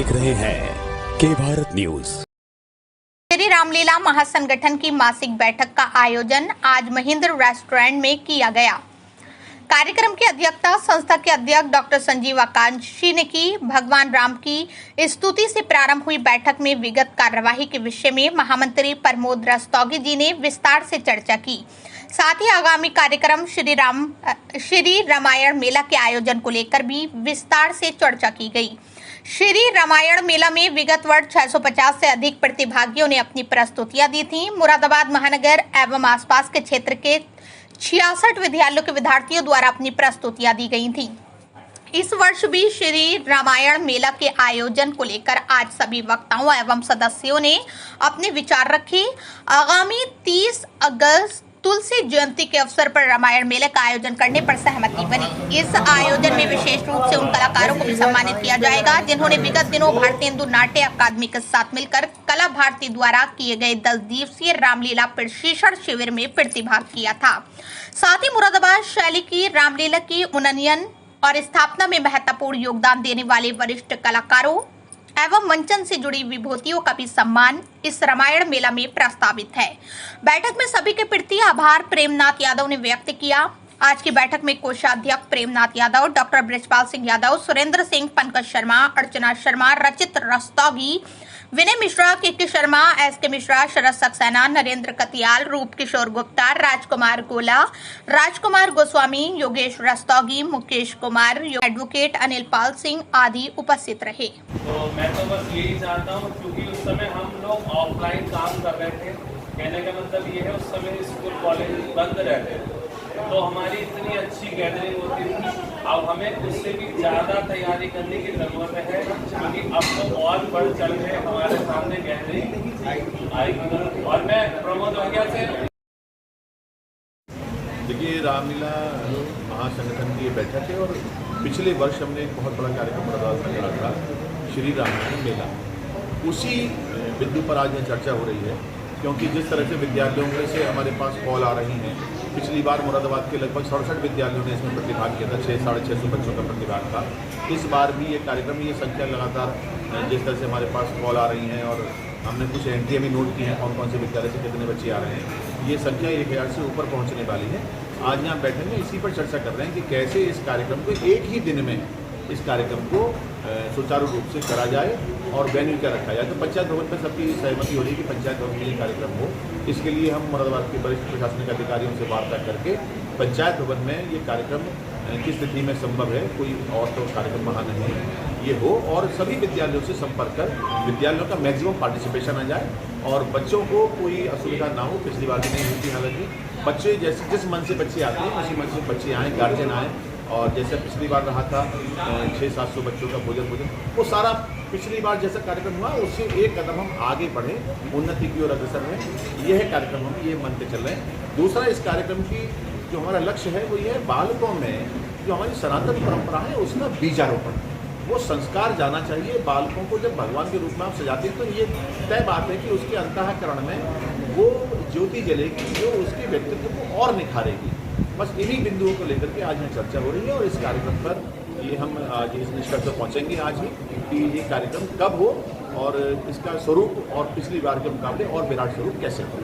देख रहे हैं के भारत न्यूज। श्री रामलीला महासंगठन की मासिक बैठक का आयोजन आज महेंद्र रेस्टोरेंट में किया गया। कार्यक्रम की अध्यक्षता संस्था के अध्यक्ष डॉक्टर संजीव आकांक्षी ने की। भगवान राम की स्तुति से प्रारंभ हुई बैठक में विगत कार्यवाही के विषय में महामंत्री प्रमोद रस्तोगी जी ने विस्तार से चर्चा की। साथ ही आगामी कार्यक्रम श्री रामायण मेला के आयोजन को लेकर भी विस्तार से चर्चा की गई। श्री रामायण मेला में विगत वर्ष 650 से अधिक प्रतिभागियों ने अपनी प्रस्तुतियां दी थीं। मुरादाबाद महानगर एवं आसपास के क्षेत्र के 66 विद्यालयों के विद्यार्थियों द्वारा अपनी प्रस्तुतियां दी गई थीं। इस वर्ष भी श्री रामायण मेला के आयोजन को लेकर आज सभी वक्ताओं एवं सदस्यों ने अपने विचार रखे। आगामी 30 अगस्त तुलसी जयंती के अवसर पर रामायण मेले का आयोजन करने पर सहमति बनी। इस आयोजन में विशेष रूप से उन कलाकारों को भी सम्मानित किया जाएगा जिन्होंने विगत दिनों भारतीय हिंदू नाट्य अकादमी के साथ मिलकर कला भारती द्वारा किए गए 10 दिवसीय रामलीला प्रशिक्षण शिविर में प्रतिभाग किया था। साथ ही मुरादाबाद शैली की रामलीला की उन्नयन और स्थापना में महत्वपूर्ण योगदान देने वाले वरिष्ठ कलाकारों एवं मंचन से जुड़ी विभूतियों का भी सम्मान इस रामायण मेला में प्रस्तावित है। बैठक में सभी के प्रति आभार प्रेमनाथ यादव ने व्यक्त किया। आज की बैठक में कोषाध्यक्ष प्रेमनाथ यादव, डॉक्टर ब्रजपाल सिंह यादव, सुरेंद्र सिंह, पंकज शर्मा, अर्चना शर्मा, रचित रस्तोगी, विनय मिश्रा, के शर्मा, एस.के. मिश्रा, शरद सक्सेना, नरेंद्र कतियाल, रूप किशोर गुप्ता, राजकुमार गोला, राजकुमार गोस्वामी, योगेश रस्तोगी, मुकेश कुमार, एडवोकेट अनिल पाल सिंह आदि उपस्थित रहे। तो मैं तो बस यही चाहता हूँ, क्योंकि उस समय हम लोग ऑफलाइन काम कर रहे थे। कहने का मतलब ये है उस समय स्कूल कॉलेज बंद रहते थे, तो हमारी इतनी अच्छी गैदरिंग होती थी। अब हमें उससे भी ज़्यादा तैयारी करने की ज़रूरत है, क्योंकि अब तो और बढ़ चढ़ के हमारे सामने गैदरिंग आएगी। और मैं प्रमोद भैया से देखिए, रामलीला महासंगठन की ये बैठक है और पिछले वर्ष हमने एक बहुत बड़ा कार्यक्रम मुरादाबाद में करा था, श्री रामायण मेला। उसी बिंदु पर आज यह चर्चा हो रही है, क्योंकि जिस तरह से विद्यालयों में से हमारे पास कॉल आ रही हैं। पिछली बार मुरादाबाद के लगभग 67 विद्यालयों ने इसमें प्रतिभाग किया था, 600-650 बच्चों का प्रतिभाग था। इस बार भी ये कार्यक्रम, ये संख्या लगातार जिस तरह से हमारे पास कॉल आ रही हैं और हमने कुछ एंट्रियाँ भी नोट की हैं कौन कौन से विद्यालय से कितने बच्चे आ रहे हैं, ये संख्या 1000 से ऊपर पहुँचने वाली है। आज यहाँ बैठक में इसी पर चर्चा कर रहे हैं कि कैसे इस कार्यक्रम को एक ही दिन में इस कार्यक्रम को सुचारू रूप से करा जाए और वेन्यू क्या रखा जाए। तो पंचायत भवन पर सबकी सहमति हो रही है कि पंचायत भवन में ये कार्यक्रम हो। इसके लिए हम मुरादाबाद के वरिष्ठ प्रशासनिक अधिकारियों से वार्ता करके पंचायत भवन में ये कार्यक्रम किस स्थिति में संभव है, कोई और तो कार्यक्रम वहाँ नहीं है, ये हो और सभी विद्यालयों से संपर्क कर विद्यालयों का मैक्सिमम पार्टिसिपेशन आ जाए और बच्चों को कोई असुविधा ना हो। पिछली बार भी नहीं हुई थी, हालांकि बच्चे जैसे जिस मन से बच्चे आते हैं उसी मन से बच्चे आएँ, गार्जियन आएँ। और जैसे पिछली बार रहा था 600-700 बच्चों का भोजन वो सारा पिछली बार जैसा कार्यक्रम हुआ उससे एक कदम हम आगे बढ़ें, उन्नति की ओर अग्रसर हैं। यह कार्यक्रम हम ये मन के चल रहे हैं। दूसरा, इस कार्यक्रम की जो हमारा लक्ष्य है वो ये है, बालकों में जो हमारी सनातन परंपरा है उसका बीजारोपण, वो संस्कार जाना चाहिए। बालकों को जब भगवान के रूप में आप सजाते हैं तो ये तय बात है कि उसके अंतःकरण में वो ज्योति जलेगी जो उसके व्यक्तित्व को और निखारेगी। बस इन्हीं बिंदुओं को लेकर के आज यहाँ चर्चा हो रही है और इस कार्यक्रम पर ये हम आज इस निष्कर्ष पर पहुँचेंगे आज ही कि ये कार्यक्रम कब हो और इसका स्वरूप और पिछली बार के मुकाबले और विराट स्वरूप कैसे हो।